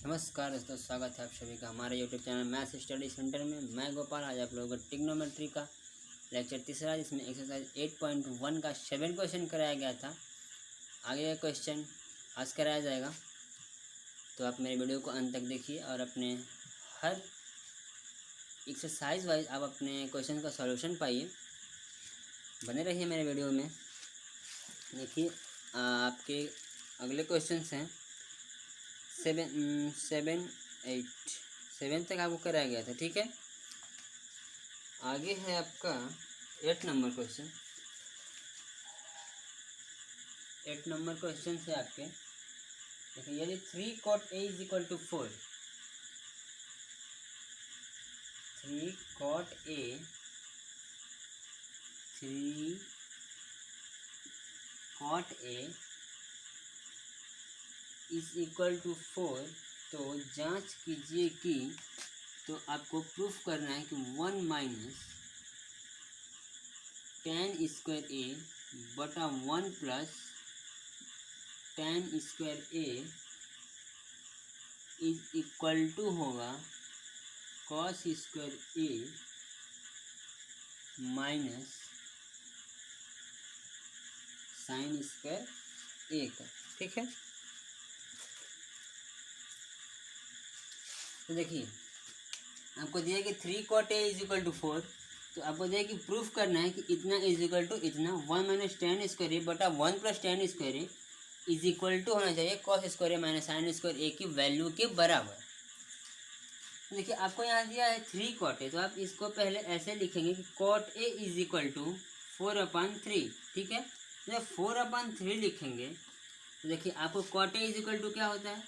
नमस्कार दोस्तों, स्वागत है आप सभी का हमारे YouTube channel maths study centre में। मैं गोपाल। आज आप लोगों को ट्रिग्नोमेट्री का लेक्चर तीसरा, जिसमें एक्सरसाइज 8.1 का 7 क्वेश्चन कराया गया था। आगे का क्वेश्चन आज कराया जाएगा, तो आप मेरे वीडियो को अंत तक देखिए और अपने हर एक्सरसाइज वाइज आप अपने क्वेश्चन का सॉल्यूशन पाइए। बने रहिए मेरे वीडियो में। देखिए, आपके अगले क्वेश्चन हैं 7 तक आपको कराया गया था। ठीक है, आगे है आपका 8 नंबर क्वेश्चन। 8 नंबर क्वेश्चन से आपके देखिए, यदि 3 cot A = 4, 3 cot A = 4, तो जांच कीजिए कि, तो आपको प्रूफ करना है कि 1 - tan² A बटा 1 + tan² A = होगा cos² A minus sin² A का। ठीक है, तो देखिए आपको दिया कि 3 cot A = 4, तो आपको दिया कि प्रूफ करना है कि इतना इजिकल टू इतना 1 - tan² A बटा 1 + tan² A इजिक्वल टू होना चाहिए cos² A minus sin² A की वैल्यू के बराबर। देखिए आपको यहाँ दिया है 3 cot A, तो आप इसको पहले ऐसे लिखेंगे कि cot A = 4/3। ठीक है, जब 4/3 लिखेंगे तो देखिए आपको cot A = क्या होता है,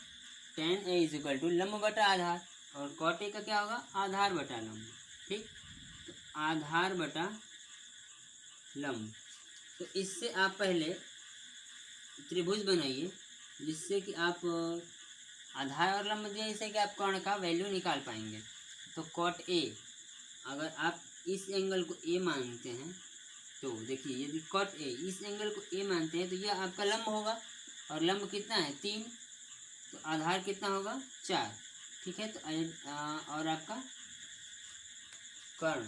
tan A = लंब बटा आधार, और cot A का क्या होगा, आधार बटा लंब। ठीक, तो आधार बटा लंब। तो इससे आप पहले त्रिभुज बनाइए, जिससे कि आप आधार और लंब दिए, जिससे कि आप कर्ण का वैल्यू निकाल पाएंगे। तो cot A, अगर आप इस एंगल को A मानते हैं, तो देखिए यदि cot A इस एंगल को A मानते हैं, तो यह आपका लंब होगा, और लंब कितना है 3, तो आधार कितना होगा 4। ठीक है, तो और आपका कर्ण,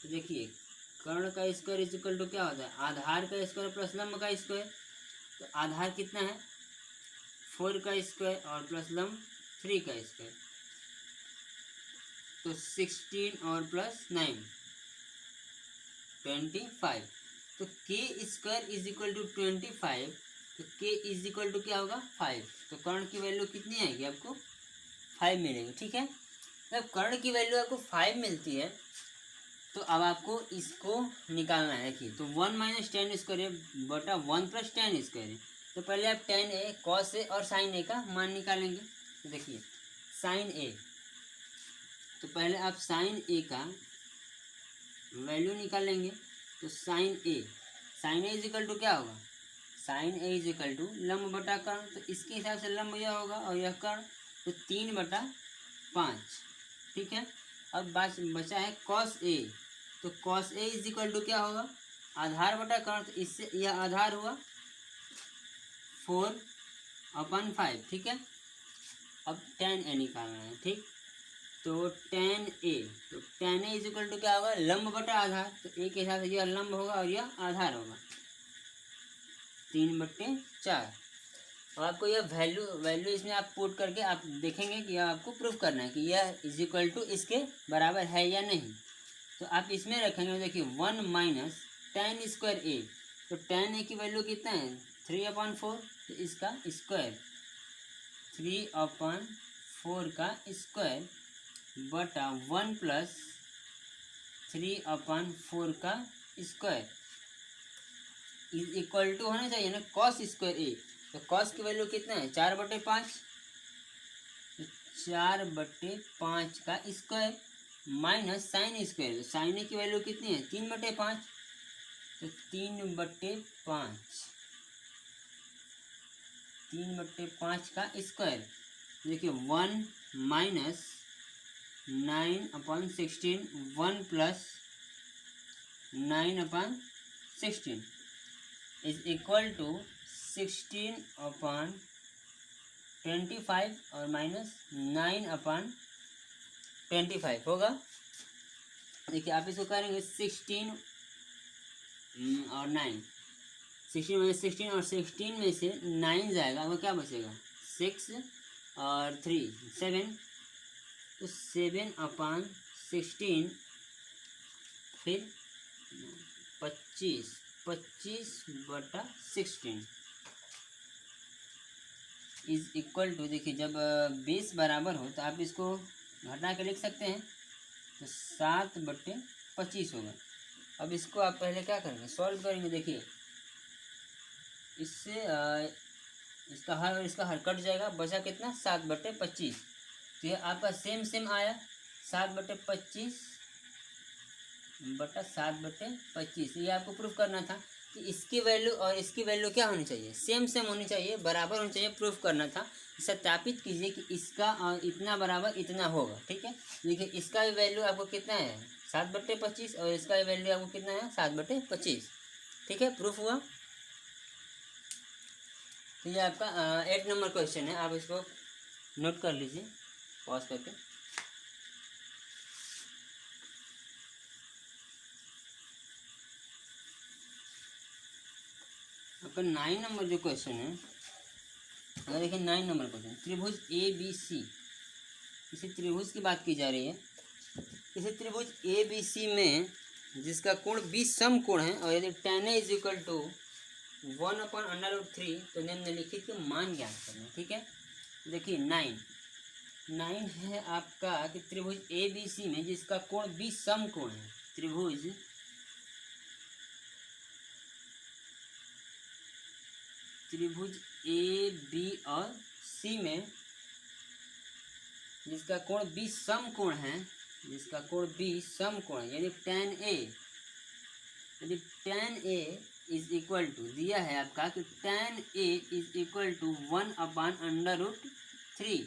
तो देखिए कर्ण का स्क्वायर इक्वल टू क्या होता है, आधार का स्क्वायर प्लस लंब का स्क्वायर। तो आधार कितना है 4 का स्क्वायर और प्लस लंब 3 का स्क्वायर, तो 16 और प्लस 9 25। तो k² = 25, तो k = क्या होगा 5। तो कर्ण की वैल्यू कितनी आएगी, आपको 5 मिलेगी। ठीक है, जब कर्ण की वैल्यू आपको 5 मिलती है, तो अब आपको इसको निकालना है। देखिए, तो 1 - tan² A बटा 1 + tan²। तो पहले आप tan A, cos A और sin A का मान निकालेंगे। तो देखिए sin A, तो पहले आप sin A का वैल्यू निकालेंगे। तो sin A = क्या होगा, sin A = लंब बटा कर्ण। तो इसके हिसाब से लंब यह होगा और यह कर्ण, तो 3/5। ठीक है, अब बचा है cos A। तो cos A = क्या होगा, आधार बटा कर्ण। तो इससे यह आधार हुआ 4/5। ठीक है, अब tan A निकालना है। ठीक, तो tan A = क्या होगा, लंब बटा आधार। तो A के हिसाब से यह लंब होगा और यह आधार होगा 3/4। और आपको यह वैल्यू इसमें आप पुट करके आप देखेंगे कि आपको प्रूफ करना है कि यह इजिक्वल टू इसके बराबर है या नहीं। तो आप इसमें रखेंगे, देखिए 1 - tan² A, तो tan A की वैल्यू कितना है 3/4, तो इसका स्क्वायर 3/4 का स्क्वायर बटा 1 + 3/4 का स्क्वायर इक्वल टू होना चाहिए ना cos² A। तो cos की वैल्यू कितना है 4/5, तो 4/5 का स्क्वायर माइनस sin²। तो sin A की वैल्यू कितनी है 3/5, तो 3/5 का स्क्वायर। देखिए 1 - 9/16, 1 + 9/16 = 16/9 25 और माइनस 9/25 होगा। देखिए आप इसको करेंगे 16 और 9, 16 में 16 और 16 में से 9 जाएगा, वो क्या बचेगा 6 और 3 7, तो 7/16 फिर 25/16 इज इक्वल टू, देखिए जब 20 बराबर हो तो आप इसको घटा के लिख सकते हैं, तो 7/25 होगा। अब इसको आप पहले क्या करेंगे, सॉल्व करेंगे। देखिए इससे इसका हर और इसका हर कट जाएगा, बचा कितना 7/25। तो ये आपका सेम आया 7/25/7/25। ये आपको प्रूफ करना था कि इसकी वैल्यू और इसकी वैल्यू क्या होनी चाहिए, सेम होनी चाहिए, बराबर होनी चाहिए, प्रूफ करना था। सत्यापित कीजिए कि इसका इतना बराबर इतना होगा। ठीक है, देखिए इसका भी वैल्यू आपको कितना है 7/25 और इसका भी वैल्यू आपको कितना है 7/25। ठीक है, प्रूफ हुआ। तो ये आपका 8 नंबर क्वेश्चन है, आप इसको नोट कर लीजिए पॉज करके। आपका 9 नंबर जो क्वेश्चन है, अगर देखिए 9 नंबर क्वेश्चन, त्रिभुज ABC, इसी त्रिभुज की बात की जा रही है। इसी त्रिभुज ABC में जिसका कोण 20 समकोण है, और यदि tan A = 1/√3 तो निम्नलिखित के मान ज्ञात करना। ठीक है, देखिए 9 है आपका कि त्रिभुज ABC में जिसका कोण 20 समकोण है, त्रिभुज AB और C में जिसका कोण 20 समकोण है, जिसका कोण 20 समकोण है, यानी tan A is equal to, दिया है आपका कि tan A is equal to 1/√3।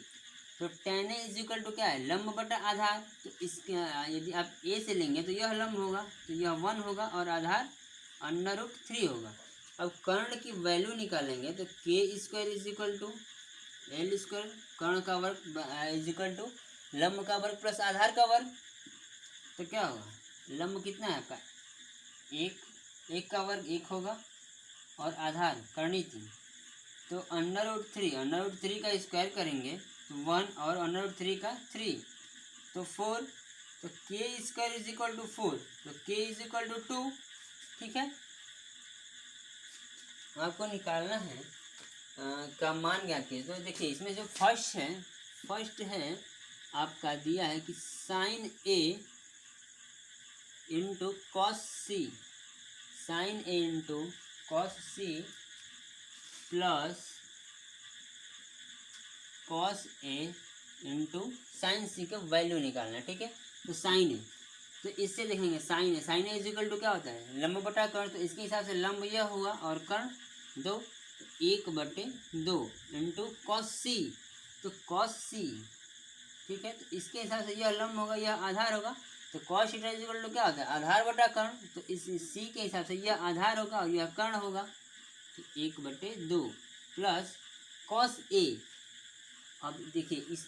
तो tan A is equal to क्या है, लंब बटा आधार। तो इसके यदि आप A से लेंगे तो यह लंब होगा, तो यह 1 होगा और आधार √3 होगा। अब कर्ण की वैल्यू निकालेंगे तो k² is equal to L², कर्ण का वर्ग इज इक्वल टू लंब का वर्ग प्लस आधार का वर्ग। तो क्या होगा, लंब कितना है आपका 1 का वर्ग 1 होगा और आधार करनी 3, तो √3 का स्क्वायर करेंगे तो 1 और √3 का 3, तो 4, तो k² इज इक्वल टू 4, तो k इज इक्वल टू 2। ठीक है, आपको निकालना है का मान ज्ञात कीजिए। तो देखिए इसमें जो फर्स्ट है आपका दिया है कि sin A into cos C, sin A into cos C plus cos A into sine C का वैल्यू निकालना है। ठीक है, तो sin A, तो इससे देखेंगे sin A is equal to क्या होता है, लंब बटा कर्ण। तो इसके हिसाब से लंब यह हुआ और कर्ण 2, 1/2 इंटू cos C, तो cos C। ठीक है, तो इसके हिसाब से यह लंब होगा, यह आधार होगा। तो cos theta is equal to क्या होता है, आधार बटा कर्ण। तो इस C के हिसाब से यह आधार होगा और यह कर्ण होगा, तो 1/2 प्लस cos A। अब देखिए इस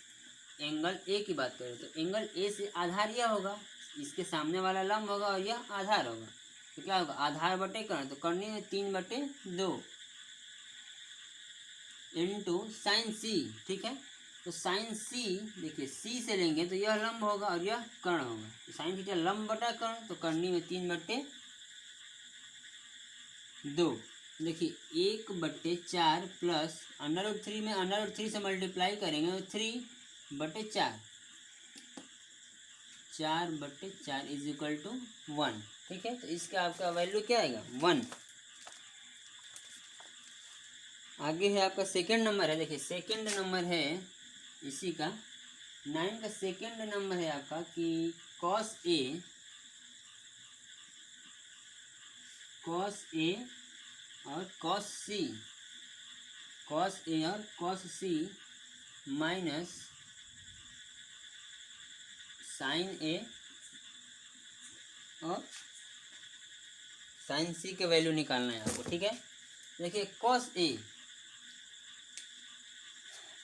एंगल A की बात करें तो एंगल A से आधार यह होगा, इसके सामने वाला लंब होगा और यह आधार होगा। तो क्या होगा, आधार बटे कर्ण, तो करनी है 3/2 इंटू साइन C। ठीक है, तो साइन C, देखिए C से लेंगे तो यह लंब होगा और यह कर्ण होगा, तो साइन थीटा लंब बटा कर्ण, तो करनी में 3/2। देखिए 1/4 प्लस √3 में √3 से मल्टीप्लाई करेंगे तो 3/4, 4/4 इज इक्वल टू 1। ठीक है, तो इसका आपका वैल्यू क्या आएगा 1। आगे है आपका सेकंड नंबर है। देखिए सेकंड नंबर है इसी का 9 का सेकंड नंबर है आपका कि cos A और cos C minus sin A और sin C के वैल्यू निकालना है आपको। ठीक है, देखिए cos A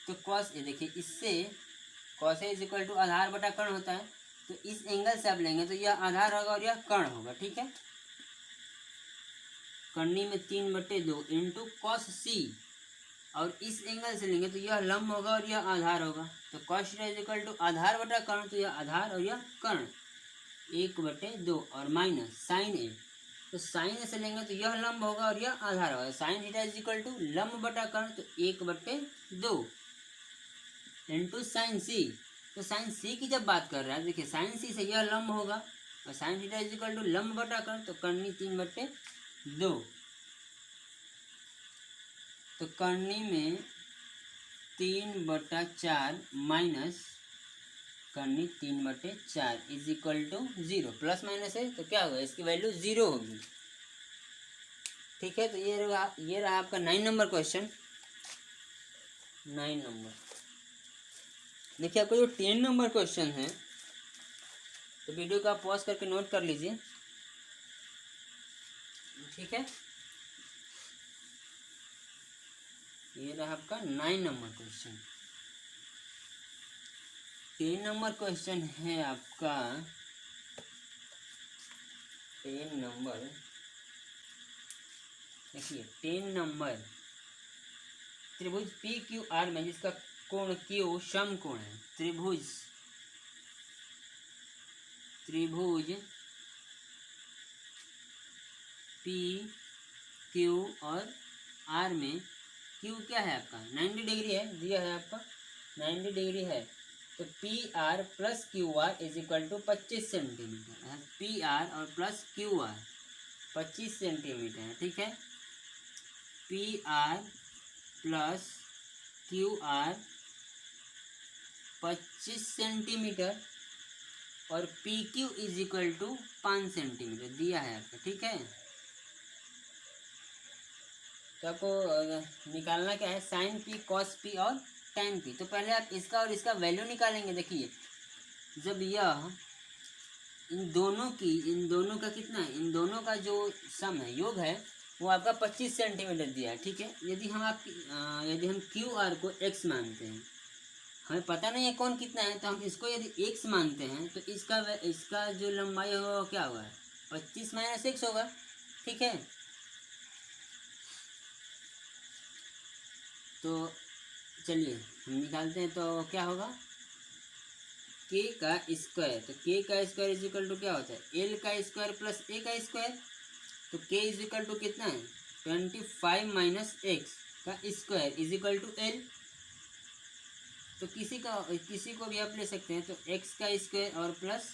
तो कॉस ए, देखिए इससे cos A is equal to आधार बटा कर्ण होता है, तो इस एंगल से आप लेंगे तो यह आधार होगा और यह कर्ण होगा, ठीक है। कर्णी में 3/2 इंटू कॉस सी, और इस एंगल से लेंगे तो यह लंब होगा और यह आधार होगा, तो cos theta is equal to आधार बटा कर्ण, तो यह आधार और यह कर्ण 1/2 और माइनस साइन ए, तो साइन ए से लेंगे तो यह लंब होगा और यह आधार होगा, sine theta is equal to लंब बटा कर्ण, तो 1/2 इंटू साइन सी। तो साइन सी की जब बात कर रहा है, देखिए साइन सी से यह लंब होगा और sine theta is equal to लंब बटा कर्ण, तो कर्णी 3/2, तो कर्णी में 3/4 माइनस कर्णी 3/4 is equal to 0, plus minus है तो क्या होगा, इसकी वैल्यू 0 होगी, ठीक है। तो ये रहा आपका 9 नंबर क्वेश्चन। 9 नंबर देखिए, आपका जो 10 नंबर क्वेश्चन है, तो वीडियो को आप पॉज करके नोट कर लीजिए, ठीक है। ये रहा आपका 9 नंबर क्वेश्चन। 10 नंबर क्वेश्चन है आपका 10 नंबर, देखिए 10 नंबर, त्रिभुज पी क्यू आर में जिसका कोण क्यू समकोण है, त्रिभुज पी क्यू और आर में क्यू क्या है आपका 90 डिग्री है, दिया है आपका 90 डिग्री है, तो P R plus Q R is equal to 25 centimetre, P R और प्लस क्यू आर 25 सेंटीमीटर है, ठीक है। P R plus Q R 25 centimetre और P Q is equal to 5 centimetre दिया है आपका, ठीक है। तो आपको निकालना क्या है, साइन पी, कॉस पी और टेन पी। तो पहले आप इसका और इसका वैल्यू निकालेंगे। देखिए जब यह इन दोनों का कितना है, इन दोनों का जो सम है, योग है, वो आपका 25 सेंटीमीटर दिया है, ठीक है। यदि हम क्यू आर को एक्स मानते हैं, हमें पता नहीं है कौन कितना है, तो हम इसको यदि एक्स मानते हैं तो इसका जो लंबाई होगा क्या होगा, 25 माइनस एक्स होगा, ठीक है। तो चलिए हम निकालते हैं, तो क्या होगा, के का स्क्वायर, तो के का स्क्वायर इज इक्वल टू क्या होता है, एल का स्क्वायर प्लस ए का स्क्वायर, तो के इज इक्वल टू कितना है 25 माइनस एक्स का square is equal to L. तो किसी को भी आप ले सकते हैं, तो एक्स का स्क्वायर और प्लस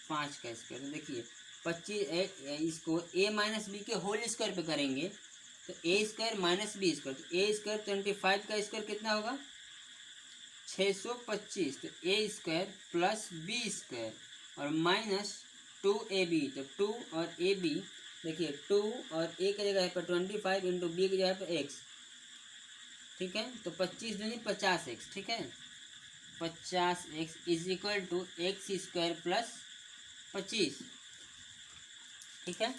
5 का स्क्वायर, तो देखिए 25, इसको ए माइनस बी के होल स्क्वायर पे करेंगे तो ए स्क्वायर माइनस बी स्क्वायर, तो ए स्क्वायर 25 का स्क्वायर कितना होगा 625, तो ए स्क्वायर प्लस बी स्क्वायर और माइनस 2ab, तो 2 और ए बी, देखिए 2 और ए की जगह पर 25 इंटू बी की जगह पर एक्स, ठीक है। तो 25 दूनी 50x, ठीक है, 50x is equal to x square plus 25, ठीक है।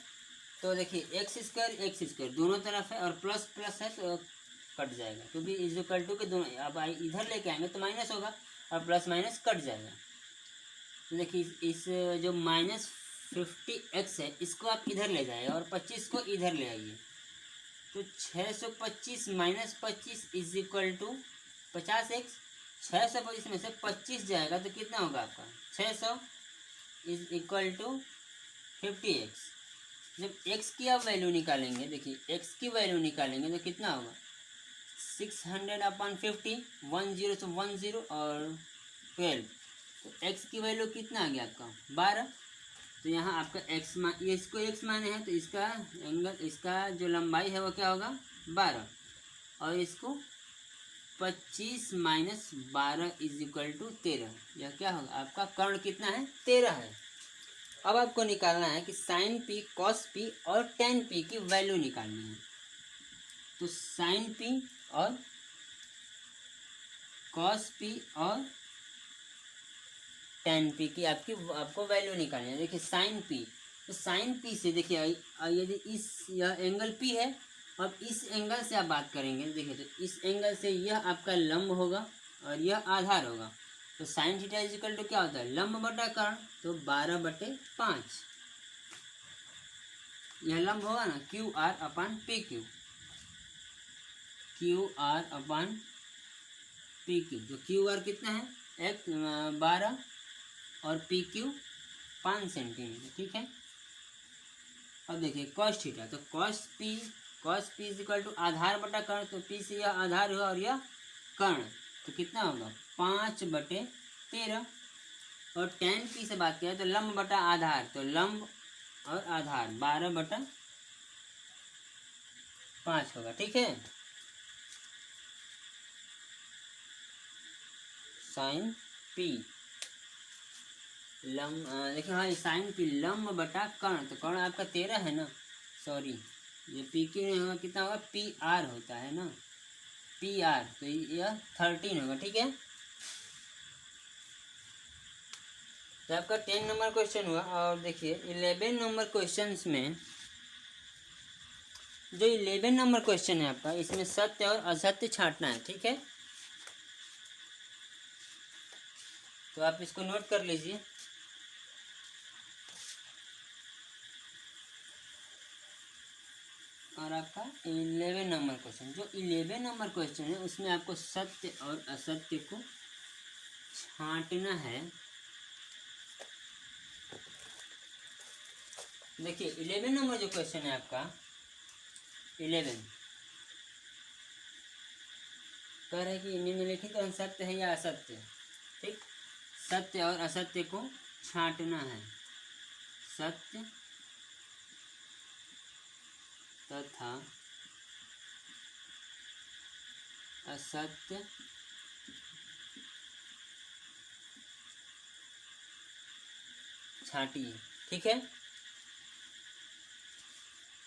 तो देखिए एक्स स्क्वायर दोनों तरफ है और प्लस प्लस है तो कट जाएगा, क्योंकि इज इक्वल टू के दोनों, अब इधर लेके आएंगे तो माइनस होगा और प्लस माइनस कट जाएगा। तो देखिए इस जो -50x है इसको आप इधर ले जाइए और 25 को इधर ले आइए, तो 625 minus 25 is equal to 50x, 625 में से 25 जाएगा तो कितना होगा आपका 600 इज इक्वल टू 50x। जब x की आप वैल्यू निकालेंगे, देखिए x की वैल्यू निकालेंगे तो कितना होगा 600/50, 10 से 10 और 12, तो x की वैल्यू कितना आ गया आपका 12। तो यहाँ आपका इसको x माने हैं तो इसका जो लंबाई है वो क्या होगा 12, और इसको 25 माइनस 12 इज इक्वल टू 13, यह क्या होगा आपका कर्ण कितना है 13 है। अब आपको निकालना है कि साइन पी, कॉस पी और टेन पी की वैल्यू निकालनी है। तो साइन पी और कॉस पी और टेन पी की आपको वैल्यू निकालनी है। देखिए साइन पी, तो साइन पी से देखिए यदि यह एंगल पी है अब इस एंगल से आप बात करेंगे, देखिए तो इस एंगल से यह आपका लंब होगा और यह आधार होगा। तो sine theta is equal to क्या होता है, लंब बटा कर्ण, तो 12/5 यह लंब होगा ना, Q R upon P Q, Q R upon P Q. तो क्यू आर कितना है, 12 और पी क्यू 5 सेंटीमीटर, ठीक है। अब देखिए कॉस थीटा, तो cos P is equal to आधार बटा कर्ण, तो पी से यह आधार हुआ और यह कर्ण, तो कितना होगा 5/13। और tan पी से बात करें तो लंब बटा आधार, तो लंब और आधार 12/5 होगा, ठीक है। साइन पी लंब, देखिए हाँ साइन पी लंब बटा कर्ण, तो कर्ण आपका 13 है ना, सॉरी ये पी क्यू नहीं होगा, कितना होगा पी आर होता है ना, पी आर, तो यह 13 होगा, ठीक है। तो आपका 10 नंबर क्वेश्चन हुआ। और देखिए 11 नंबर क्वेश्चन में, जो 11 नंबर क्वेश्चन है आपका, इसमें सत्य और असत्य छांटना है, ठीक है। तो आप इसको नोट कर लीजिए। और आपका 11 नंबर क्वेश्चन, जो 11 नंबर क्वेश्चन है उसमें आपको सत्य और असत्य को छांटना है। देखिए 11 नंबर जो क्वेश्चन है आपका 11 कह रहा है कि निम्नलिखित सत्य है या असत्य, ठीक। सत्य और असत्य को छांटना है, सत्य तथा असत्य छांटिए, ठीक है।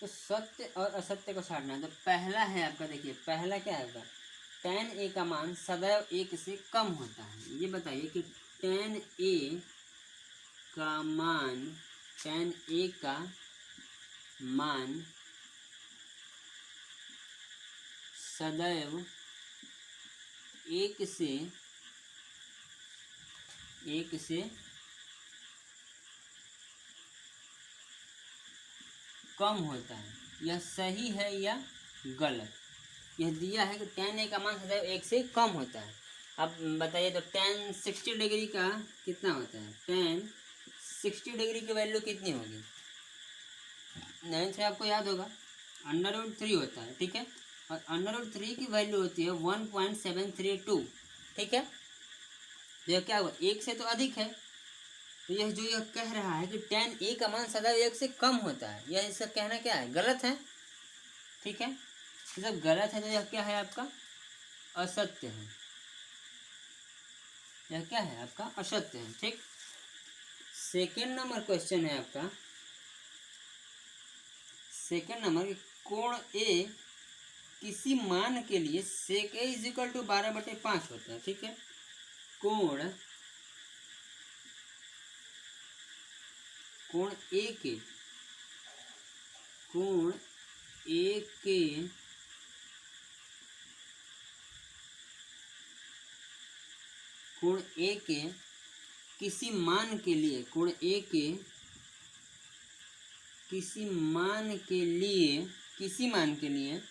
तो सत्य और असत्य को छांटना है। तो पहला है आपका, देखिए पहला क्या है आपका, tan a का मान सदैव 1 से कम होता है। ये बताइए कि tan a का मान, tan a का मान सदैव 1 से कम होता है, यह सही है या गलत। यह दिया है कि tan a का मान सदैव 1 से कम होता है। अब बताइए तो tan 60 डिग्री का कितना होता है, tan 60 डिग्री की वैल्यू कितनी होगी, 9 से आपको याद होगा √3 होता है, ठीक है। और √3 की वैल्यू होती है 1.732, ठीक है। तो यह क्या हुआ, 1 से तो अधिक है। तो यह जो यह कह रहा है कि tan a का मान सदैव 1 से कम होता है, यह इसका कहना क्या है, गलत है, ठीक है। तो जब गलत है तो यह क्या है आपका, असत्य है। यह क्या है आपका, असत्य है, ठीक। सेकेंड नंबर क्वेश्चन है आपका, सेकेंड नंबर, कोण ए किसी मान के लिए sec a is equal to 12/5 होता है, ठीक है। कोण ए के, कोण ए के कोण ए के किसी मान के लिए, कोण ए के किसी मान के लिए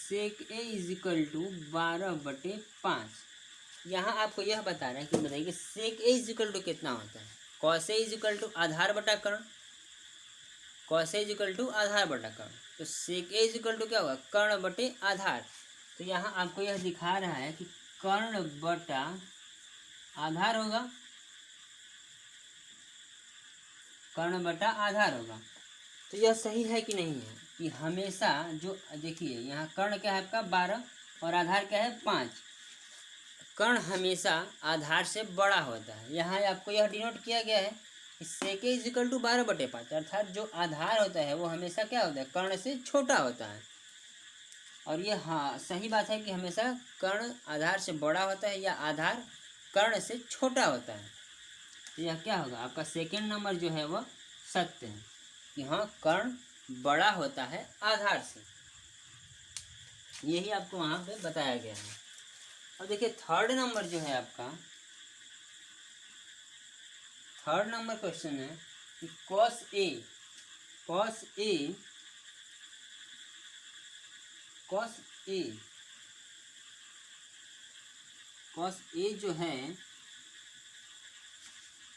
sec a is equal to 12/5। यहाँ आपको यह बता रहा है कि बताइए कि sec a is equal to कितना होता है, cos a is equal to आधार बटा कर्ण, cos a is equal to आधार बटा कर्ण, तो sec a is equal to क्या होगा, कर्ण बटे आधार। तो यहाँ आपको यह दिखा रहा है कि कर्ण बटा आधार होगा, कर्ण बटा आधार होगा। तो यह सही है कि नहीं है, कि हमेशा जो, देखिए यहाँ कर्ण क्या है आपका 12 और आधार क्या है 5, कर्ण हमेशा आधार से बड़ा होता है। यहाँ आपको यह डिनोट किया गया है कि sec a is equal to 12/5, अर्थात जो आधार होता है वो हमेशा क्या होता है, कर्ण से छोटा होता है। और ये हाँ सही बात है कि हमेशा कर्ण आधार से बड़ा होता है या आधार कर्ण से छोटा होता है। तो यह क्या होगा आपका, सेकेंड नंबर जो है वह सत्य है, कि हाँ कर्ण बड़ा होता है आधार से। यही आपको वहाँ पे बताया गया है। अब देखिए थर्ड नंबर जो है आपका, थर्ड नंबर क्वेश्चन है कि cos A cos A जो है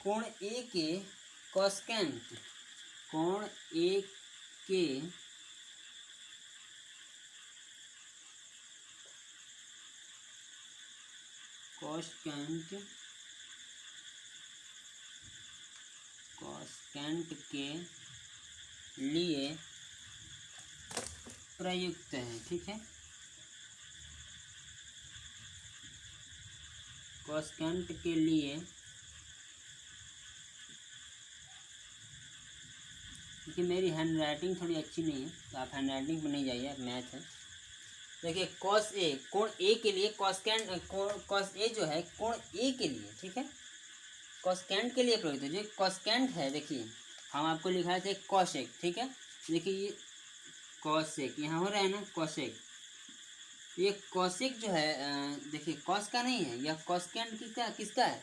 कोण A के कॉस्केंट, कोण A के कॉस्केंट के लिए प्रयुक्त है। ठीक है, कॉस्केंट के लिए, क्योंकि मेरी हैंड राइटिंग थोड़ी अच्छी नहीं है तो आप हैंड राइटिंग पर नहीं जाइए, आप मैथ है। देखिए कॉस ए, कोण ए के लिए कॉस्केंट, कॉस ए जो है कोण ए के लिए, ठीक है, कॉस्केंट के लिए प्रयुक्त है। जो कॉस्केंट है देखिए हम आपको लिखा थे कॉसेक, ठीक है, देखिए ये कॉसेक यहाँ हो रहा है ना, कॉसेक, ये कॉसेक जो है देखिए कॉस का नहीं है, यह कॉस्केंट किसका है,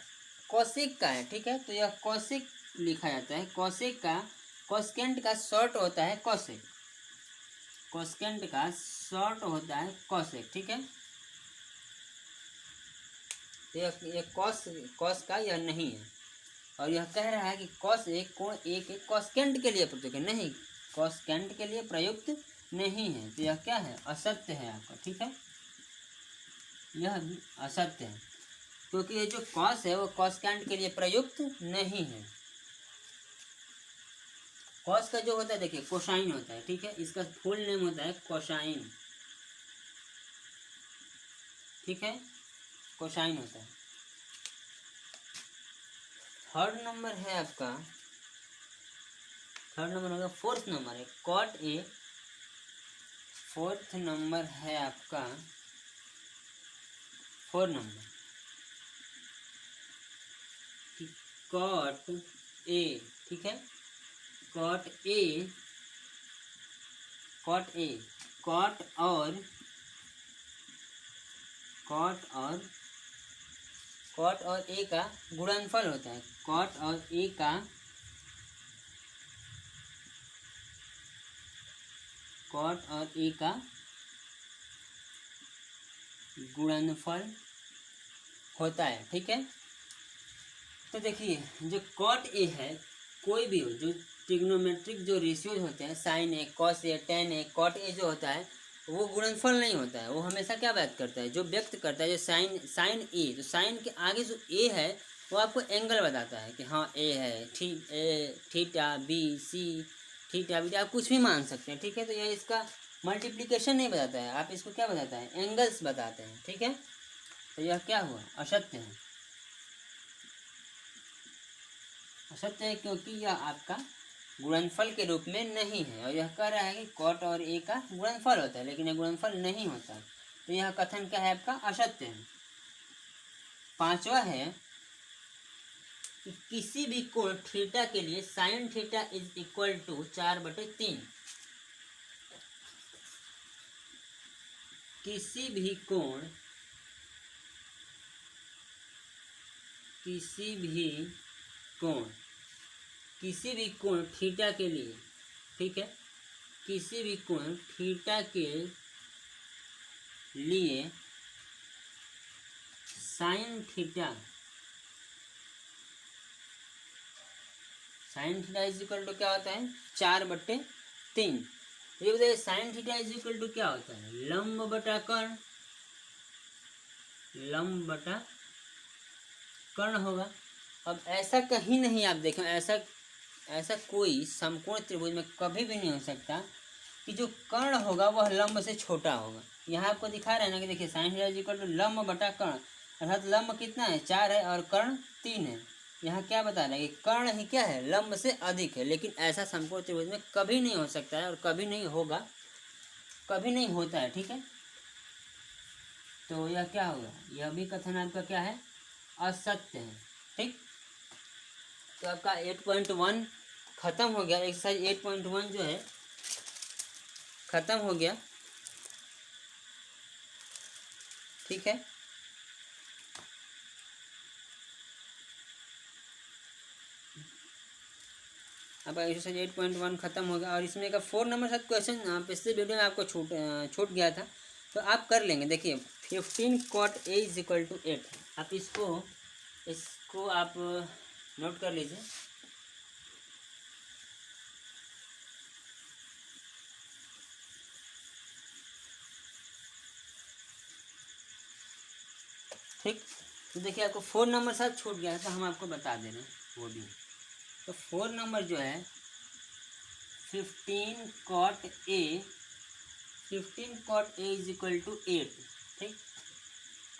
कॉसेक का है। ठीक है, तो यह कॉसेक लिखा जाता है, कॉसेक का, कॉस्केंट का शॉर्ट होता है कॉसेक, कॉस्केंट का शॉर्ट होता है कॉसेक। ठीक है, तो यह कॉस का यह नहीं है, और यह कह रहा है कि कॉस ए कोण ए के कॉस्केंट के लिए प्रयुक्त है, नहीं, कॉस्केंट के लिए प्रयुक्त नहीं है, तो यह क्या है, असत्य है आपका। ठीक है, यह भी असत्य है, क्योंकि ये जो कॉस है वो कॉस्केंट के लिए प्रयुक्त नहीं है। कॉस का जो होता है देखिए कोसाइन होता है, ठीक है, इसका फुल नेम होता है कोसाइन, ठीक है, कोसाइन होता है। थर्ड नंबर है आपका, थर्ड नंबर होगा, फोर्थ नंबर है कॉट ए, फोर्थ नंबर है आपका, फोर नंबर कॉट ए, ठीक है, cot A, cot A, cot और ए का गुणनफल होता है, कॉट और ए का गुणनफल होता है। ठीक है, तो देखिए जो कॉट ए है, कोई भी हो, जो ट्रिग्नोमेट्रिक जो रेशियोज होते हैं, sine A, cos A, tan A, cot A जो होता है वो गुणनफल नहीं होता है, वो हमेशा क्या व्यक्त करता है, जो व्यक्त करता है, जो साइन ए, तो साइन के आगे जो ए है वो आपको एंगल बताता है कि हाँ ए है, theta B C, theta B, आप कुछ भी मान सकते हैं। ठीक है, तो यह इसका मल्टीप्लिकेशन नहीं बताता है, आप इसको क्या बताता है, एंगल्स बताते हैं। ठीक है, तो यह क्या हुआ, असत्य है, असत्य है, क्योंकि यह आपका गुणनफल के रूप में नहीं है, और यह कह रहा है कि कॉट और ए का गुणनफल होता है, लेकिन यह गुणनफल नहीं होता, तो यह कथन क्या है आपका, असत्य है। पांचवा है कि किसी भी कोण थीटा के लिए sine theta is equal to 4/3, किसी भी कोण थीटा के लिए, ठीक है, किसी भी कोण थीटा के लिए sine theta is equal to क्या होता है, 4/3। ये बताइए sine theta is equal to क्या होता है, लंब बटा कर्ण, लंब बटा कर्ण होगा। अब ऐसा कहीं नहीं आप देखें, ऐसा कोई समकोण त्रिभुज में कभी भी नहीं हो सकता कि जो कर्ण होगा वह लंब से छोटा होगा। यहाँ आपको दिखा रहा है ना कि देखिए sine theta is equal to लंब बटा कर्ण, अर्थात लंब कितना है, 4 है, और कर्ण 3 है। यहाँ क्या बता रहे हैं कि कर्ण ही क्या है, लंब से अधिक है, लेकिन ऐसा समकोण त्रिभुज में कभी नहीं हो सकता है, और कभी नहीं होगा, कभी नहीं होता है। ठीक है, तो यह क्या होगा, यह भी कथन आपका क्या है, असत्य है। ठीक, तो आपका 8.1 खत्म हो गया। एक्सरसाइज 8.1 जो है ख़त्म हो गया, ठीक है। अब एक्सरसाइज 8.1 ख़त्म हो गया और इसमें का 4 नंबर साथ क्वेश्चन पिछले वीडियो में आपको छूट गया था, तो आप कर लेंगे। देखिए 15 cot a is equal to 8, आप इसको आप नोट कर लीजिए। ठीक, तो देखिए आपको 4 नंबर साथ छूट गया है, तो हम आपको बता दे रहे हैं वो भी। तो 4 नंबर जो है 15 cot a is equal to 8, ठीक।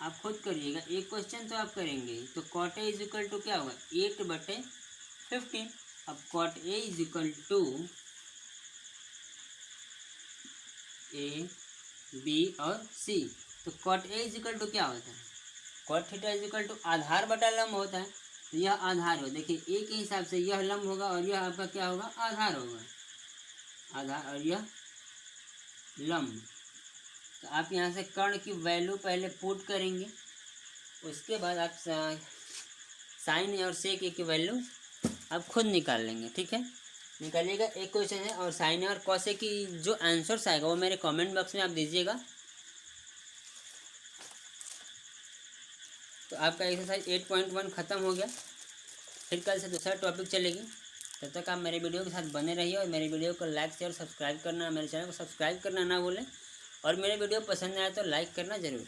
आप खुद करिएगा, एक क्वेश्चन तो आप करेंगे। तो cot a is equal to क्या होगा 8/15। अब cot a is equal to a b और c। तो cot a is equal to क्या होता है, cot theta is equal to आधार बटा लंब होता है। तो यह आधार हो, देखिए a के हिसाब से यह लंब होगा और यह आपका क्या होगा आधार होगा, आधार और यह लंब। तो आप यहाँ से कर्ण की वैल्यू पहले पुट करेंगे, उसके बाद आप साइन और सेक की वैल्यू आप खुद निकाल लेंगे, ठीक है। निकालिएगा, एक क्वेश्चन है और साइन और कॉसे की जो आंसर्स आएगा वो मेरे कमेंट बॉक्स में आप दीजिएगा। तो आपका एक्सरसाइज 8.1 ख़त्म हो गया। फिर कल से दूसरा टॉपिक चलेगी, तब तक आप मेरे वीडियो के साथ बने रहिए और मेरे वीडियो को लाइक शेयर सब्सक्राइब करना, मेरे चैनल को सब्सक्राइब करना ना भूलें और मेरे वीडियो पसंद आए तो लाइक करना ज़रूर।